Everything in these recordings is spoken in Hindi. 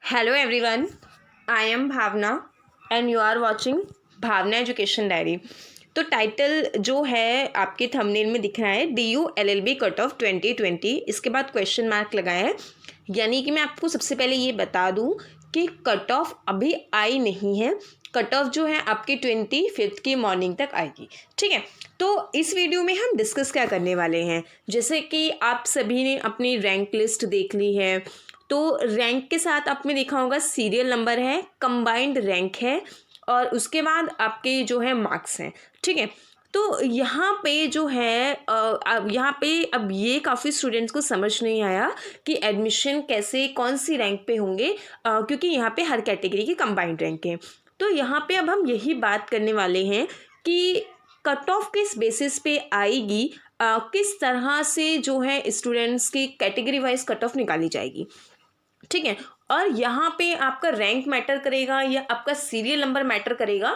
Hello everyone, I am Bhavna and you are watching Bhavana education diary. तो टाइटल जो है आपके थंबनेल में दिख रहा है DU LLB कट ऑफ 2020, इसके बाद क्वेश्चन मार्क लगाया है। यानी कि मैं आपको सबसे पहले ये बता दूं कि कट ऑफ अभी आई नहीं है। कट ऑफ जो है आपकी 25 की मॉर्निंग तक आएगी। ठीक है, तो इस वीडियो में हम डिस्कस क्या करने वाले हैं, जैसे कि आप सभी ने अपनी रैंक लिस्ट देख ली है, तो रैंक के साथ आपने देखा होगा सीरियल नंबर है, कंबाइंड रैंक है और उसके बाद आपके जो है मार्क्स हैं। ठीक है, तो यहाँ पे जो है अब यहाँ पे अब ये काफ़ी स्टूडेंट्स को समझ नहीं आया कि एडमिशन कैसे कौन सी रैंक पे होंगे, क्योंकि यहाँ पे हर कैटेगरी की कंबाइंड रैंक है। तो यहाँ पे अब हम यही बात करने वाले हैं कि कट ऑफ किस बेसिस पे आएगी, किस तरह से जो है स्टूडेंट्स की कैटेगरी वाइज कट ऑफ निकाली जाएगी। ठीक है, और यहाँ पे आपका रैंक मैटर करेगा या आपका सीरियल नंबर मैटर करेगा,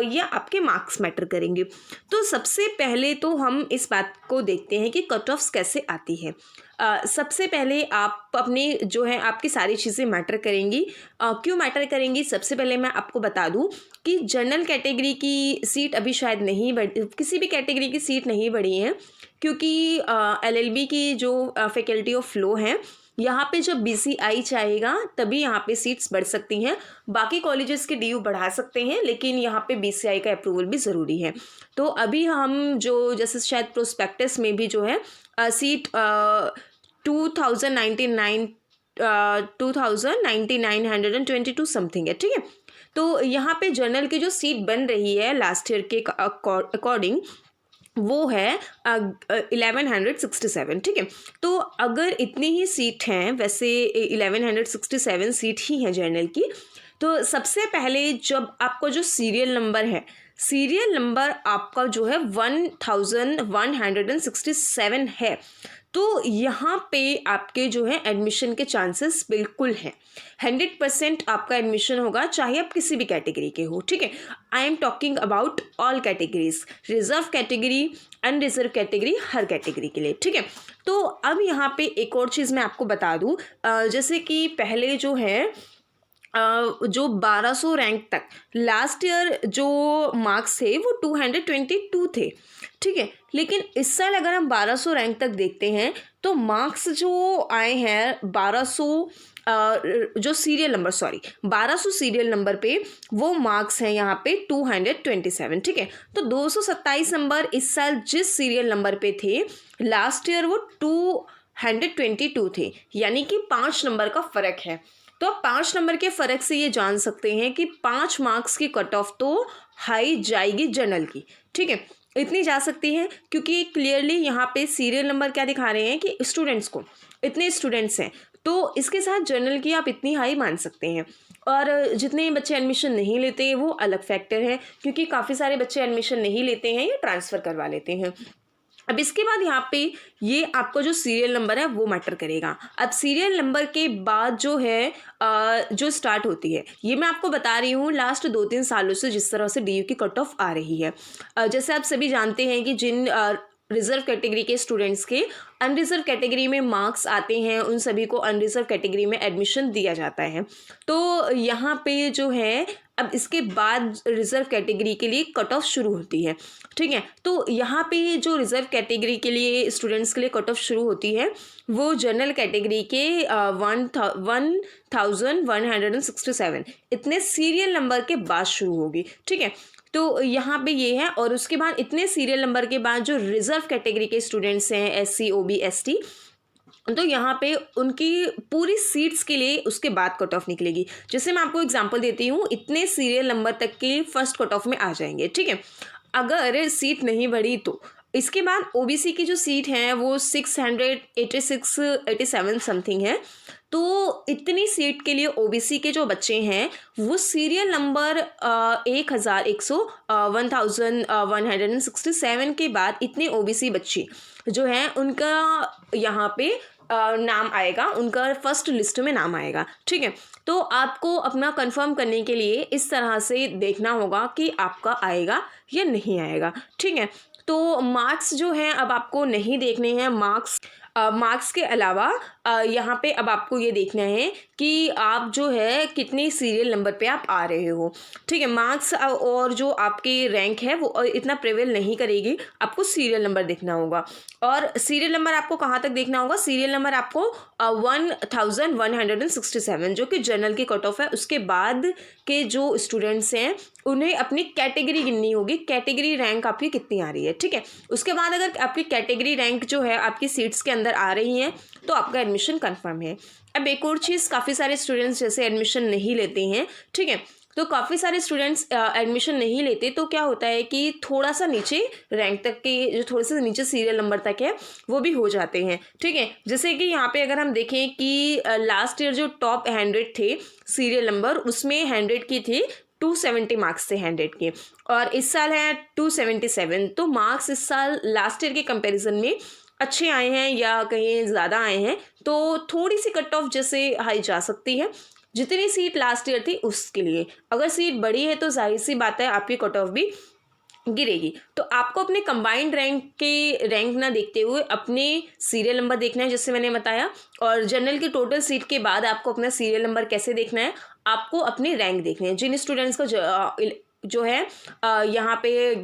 या आपके मार्क्स मैटर करेंगे। तो सबसे पहले तो हम इस बात को देखते हैं कि कट ऑफ्स कैसे आती है। सबसे पहले आप अपने जो है आपकी सारी चीज़ें मैटर करेंगी। क्यों मैटर करेंगी, सबसे पहले मैं आपको बता दूं कि जनरल कैटेगरी की सीट अभी शायद नहीं बढ़ी, किसी भी कैटेगरी की सीट नहीं बढ़ी है, क्योंकि LLB की जो फैकल्टी ऑफ लॉ है, यहाँ पे जब BCI चाहेगा तभी यहाँ पे सीट्स बढ़ सकती हैं। बाकी कॉलेजेस के DU बढ़ा सकते हैं, लेकिन यहाँ पे BCI का अप्रूवल भी ज़रूरी है। तो अभी हम जो जैसे शायद प्रोस्पेक्टस में भी जो है सीट 2922 समथिंग है। ठीक है, तो यहाँ पे जनरल की जो सीट बन रही है लास्ट ईयर के अकॉर्डिंग वो है 1167। ठीक है, तो अगर इतनी ही सीट हैं, वैसे 1167 सीट ही है जनरल की, तो सबसे पहले जब आपका जो सीरियल नंबर है, सीरियल नंबर आपका जो है 1167 है, तो यहाँ पे आपके जो है एडमिशन के चांसेस बिल्कुल हैं। 100% आपका एडमिशन होगा, चाहे आप किसी भी कैटेगरी के हो। ठीक है, I am talking about all categories, reserve category, unreserve category, हर कैटेगरी के लिए। ठीक है, तो अब यहाँ पे एक और चीज़ मैं आपको बता दूँ, जैसे कि पहले जो है जो 1200 रैंक तक लास्ट ईयर जो मार्क्स थे वो 222 थे। ठीक है, लेकिन इस साल अगर हम 1200 रैंक तक देखते हैं तो मार्क्स जो आए हैं 1200 जो सीरियल नंबर 1200 सीरियल नंबर पे वो मार्क्स हैं यहाँ पे 227। ठीक है, तो 227 नंबर इस साल जिस सीरियल नंबर पे थे, लास्ट ईयर वो 222 थे, यानी कि 5 नंबर का फ़र्क है। तो आप 5 नंबर के फ़र्क से ये जान सकते हैं कि 5 मार्क्स की कट ऑफ तो हाई जाएगी जनरल की। ठीक है, इतनी जा सकती है, क्योंकि क्लियरली यहाँ पे सीरियल नंबर क्या दिखा रहे हैं कि स्टूडेंट्स को इतने स्टूडेंट्स हैं, तो इसके साथ जनरल की आप इतनी हाई मान सकते हैं। और जितने बच्चे एडमिशन नहीं लेते हैं वो अलग फैक्टर है, क्योंकि काफ़ी सारे बच्चे एडमिशन नहीं लेते हैं या ट्रांसफ़र करवा लेते हैं। अब इसके बाद यहाँ पे ये आपका जो सीरियल नंबर है वो मैटर करेगा। अब सीरियल नंबर के बाद जो है जो स्टार्ट होती है, ये मैं आपको बता रही हूँ लास्ट 2-3 सालों से जिस तरह से DU की कट ऑफ आ रही है। जैसे आप सभी जानते हैं कि जिन रिजर्व कैटेगरी के स्टूडेंट्स के अनरिजर्व कैटेगरी में मार्क्स आते हैं, उन सभी को अनरिजर्व कैटेगरी में एडमिशन दिया जाता है। तो यहाँ पे जो है अब इसके बाद रिजर्व कैटेगरी के लिए कट ऑफ शुरू होती है। ठीक है, तो यहाँ पे जो रिजर्व कैटेगरी के लिए स्टूडेंट्स के लिए कट ऑफ शुरू होती है वो जनरल कैटेगरी के 1167 इतने सीरियल नंबर के बाद शुरू होगी। ठीक है, तो यहाँ पे ये है, और उसके बाद इतने सीरियल नंबर के बाद जो रिजर्व कैटेगरी के स्टूडेंट्स हैं SC OB ST, तो यहाँ पे उनकी पूरी सीट्स के लिए उसके बाद कट ऑफ निकलेगी। जैसे मैं आपको एग्जांपल देती हूँ, इतने सीरियल नंबर तक के फर्स्ट कट ऑफ में आ जाएंगे। ठीक है, अगर सीट नहीं बढ़ी तो इसके बाद OBC की जो सीट है वो 687 समथिंग है। तो इतनी सीट के लिए OBC के जो बच्चे हैं वो सीरियल नंबर 1167 के बाद इतने OBC बच्चे जो हैं उनका यहाँ पे नाम आएगा, उनका फर्स्ट लिस्ट में नाम आएगा। ठीक है, तो आपको अपना कंफर्म करने के लिए इस तरह से देखना होगा कि आपका आएगा या नहीं आएगा। ठीक है, तो मार्क्स जो हैं अब आपको नहीं देखने हैं, मार्क्स मार्क्स के अलावा यहाँ पे अब आपको ये देखना है कि आप जो है कितने सीरियल नंबर पे आप आ रहे हो, ठीक है। मार्क्स और जो आपकी रैंक है वो इतना प्रिवेल नहीं करेगी, आपको सीरियल नंबर देखना होगा। और सीरियल नंबर आपको कहाँ तक देखना होगा? सीरियल नंबर आपको 1167 जो कि जनरल की कट ऑफ है, उसके बाद के जो स्टूडेंट्स हैं उन्हें अपनी कैटेगरी गिननी होगी, कैटेगरी रैंक आपकी कितनी आ रही है, ठीक है। उसके बाद अगर आपकी कैटेगरी रैंक जो है आपकी सीट्स के अंदर आ रही हैं तो आपका एडमिशन कंफर्म है। अब एक और चीज़, काफ़ी सारे स्टूडेंट्स जैसे एडमिशन नहीं लेते हैं, ठीक है। तो काफ़ी सारे स्टूडेंट्स एडमिशन नहीं लेते तो क्या होता है कि थोड़ा सा नीचे रैंक तक के, जो थोड़े से नीचे सीरियल नंबर तक है वो भी हो जाते हैं, ठीक है। जैसे कि यहाँ पे अगर हम देखें कि लास्ट ईयर जो टॉप 100 थे सीरियल नंबर, उसमें 100 की थी 270 मार्क्स थे 100 के, और इस साल है 277। तो मार्क्स इस साल लास्ट ईयर के कंपैरिजन में अच्छे आए हैं या कहीं ज़्यादा आए हैं, तो थोड़ी सी कट ऑफ जैसे हाई जा सकती है। जितनी सीट लास्ट ईयर थी उसके लिए अगर सीट बड़ी है तो जाहिर सी बात है आपकी कट ऑफ भी गिरेगी। तो आपको अपने कंबाइंड रैंक ना देखते हुए अपने सीरियल नंबर देखना है, जैसे मैंने बताया। और जनरल की टोटल सीट के बाद आपको अपना सीरियल नंबर कैसे देखना है? आपको अपनी रैंक देखनी है। जिन स्टूडेंट्स को जो है यहाँ पे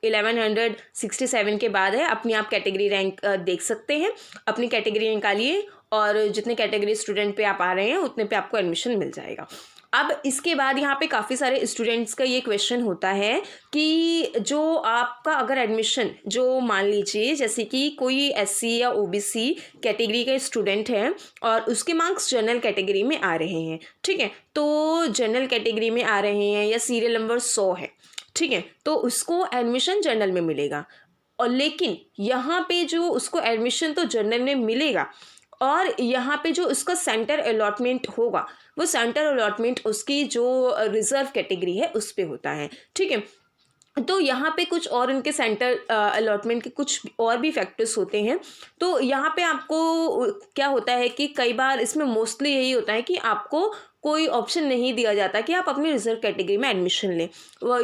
1167 के बाद है, अपनी आप कैटेगरी रैंक देख सकते हैं, अपनी कैटेगरी निकालिए और जितने कैटेगरी स्टूडेंट पे आप आ रहे हैं उतने पे आपको एडमिशन मिल जाएगा। अब इसके बाद यहाँ पे काफ़ी सारे स्टूडेंट्स का ये क्वेश्चन होता है कि जो आपका अगर एडमिशन, जो मान लीजिए जैसे कि कोई एससी या ओबीसी कैटेगरी का स्टूडेंट है और उसके मार्क्स जनरल कैटेगरी में आ रहे हैं, ठीक है। तो जनरल कैटेगरी में आ रहे हैं या सीरियल नंबर 100 है, ठीक है, तो उसको एडमिशन जनरल में मिलेगा। और लेकिन यहाँ पे जो उसको एडमिशन तो जनरल में मिलेगा, और यहाँ पे जो उसका सेंटर अलॉटमेंट होगा वो सेंटर अलॉटमेंट उसकी जो रिजर्व कैटेगरी है उस पे होता है, ठीक है। तो यहाँ पे कुछ और इनके सेंटर अलॉटमेंट के कुछ और भी फैक्टर्स होते हैं। तो यहाँ पे आपको क्या होता है कि कई बार इसमें मोस्टली यही होता है कि आपको कोई ऑप्शन नहीं दिया जाता कि आप अपनी रिजर्व कैटेगरी में एडमिशन लें,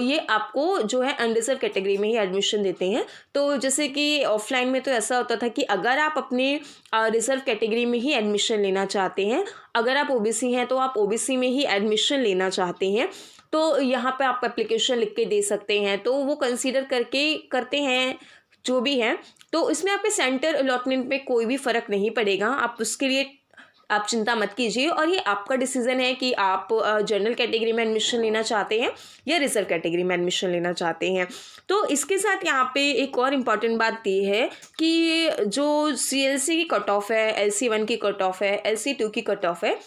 ये आपको जो है अनरिजर्व कैटेगरी में ही एडमिशन देते हैं। तो जैसे कि ऑफलाइन में तो ऐसा होता था कि अगर आप अपने रिजर्व कैटेगरी में ही एडमिशन लेना चाहते हैं, अगर आप ओबीसी हैं तो आप ओबीसी में ही एडमिशन लेना चाहते हैं, तो यहाँ पे आप एप्लीकेशन लिख के दे सकते हैं, तो वो कंसीडर करके करते हैं जो भी है। तो इसमें आपके सेंटर अलॉटमेंट में कोई भी फ़र्क नहीं पड़ेगा, आप उसके लिए आप चिंता मत कीजिए। और ये आपका डिसीजन है कि आप जनरल कैटेगरी में एडमिशन लेना चाहते हैं या रिजर्व कैटेगरी में एडमिशन लेना चाहते हैं। तो इसके साथ यहाँ पे एक और इम्पॉर्टेंट बात ये है कि जो CLC की कट ऑफ है, LC1 की कट ऑफ है, LC2 की कट ऑफ है,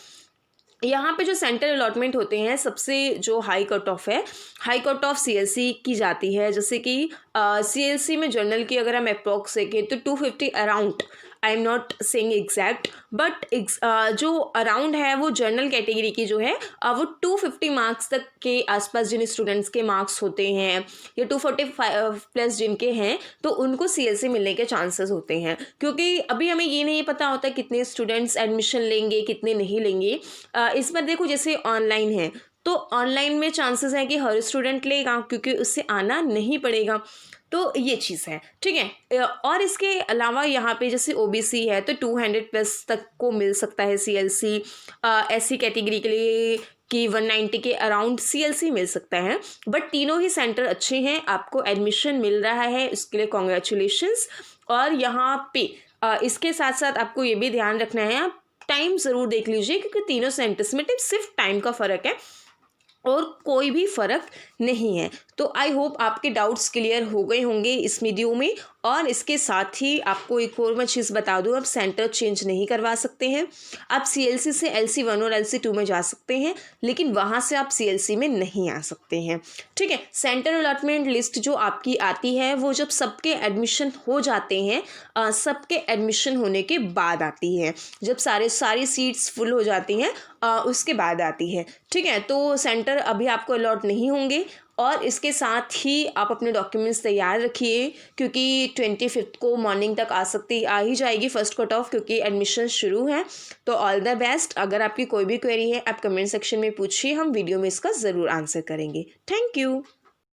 यहाँ पे जो सेंटर अलॉटमेंट होते हैं सबसे जो हाई कट ऑफ है, हाई कट ऑफ CLC की जाती है। जैसे कि CLC में जनरल की अगर हम अप्रॉक्स देखें तो 250 around, I am not saying exact, but जो अराउंड है वो जनरल कैटेगरी की जो है वो 250 मार्क्स तक के आसपास जिन स्टूडेंट्स के मार्क्स होते हैं या 245 प्लस जिनके हैं तो उनको CLC मिलने के चांसेस होते हैं। क्योंकि अभी हमें ये नहीं पता होता कितने स्टूडेंट्स एडमिशन लेंगे कितने नहीं लेंगे। इस बार देखो जैसे ऑनलाइन है तो ऑनलाइन में चांसेस है कि हर स्टूडेंट लेगा क्योंकि उससे आना नहीं पड़ेगा, तो ये चीज़ है, ठीक है। और इसके अलावा यहाँ पे जैसे ओबीसी है तो 200 प्लस तक को मिल सकता है CLC, SC कैटेगरी के लिए कि 190 के अराउंड CLC मिल सकता है। बट तीनों ही सेंटर अच्छे हैं, आपको एडमिशन मिल रहा है, इसके लिए कॉन्ग्रेचुलेशंस। और यहाँ पे इसके साथ साथ आपको ये भी ध्यान रखना है, आप टाइम ज़रूर देख लीजिए क्योंकि तीनों सेंटर्स में सिर्फ टाइम का फ़र्क है और कोई भी फ़र्क नहीं है। तो आई होप आपके डाउट्स क्लियर हो गए होंगे इस वीडियो में। और इसके साथ ही आपको एक और मैं चीज़ बता दूं, आप सेंटर चेंज नहीं करवा सकते हैं। आप CLC से LC1 और LC2 में जा सकते हैं लेकिन वहाँ से आप CLC में नहीं आ सकते हैं, ठीक है। सेंटर अलॉटमेंट लिस्ट जो आपकी आती है वो जब सबके एडमिशन हो जाते हैं, सबके एडमिशन होने के बाद आती है, जब सारी सीट्स फुल हो जाती हैं उसके बाद आती है, ठीक है। तो सेंटर अभी आपको अलॉट नहीं होंगे। और इसके साथ ही आप अपने डॉक्यूमेंट्स तैयार रखिए क्योंकि 25 को मॉर्निंग तक आ ही जाएगी फर्स्ट कट ऑफ, क्योंकि एडमिशन शुरू है। तो ऑल द बेस्ट। अगर आपकी कोई भी क्वेरी है आप कमेंट सेक्शन में पूछिए, हम वीडियो में इसका ज़रूर आंसर करेंगे। Thank you.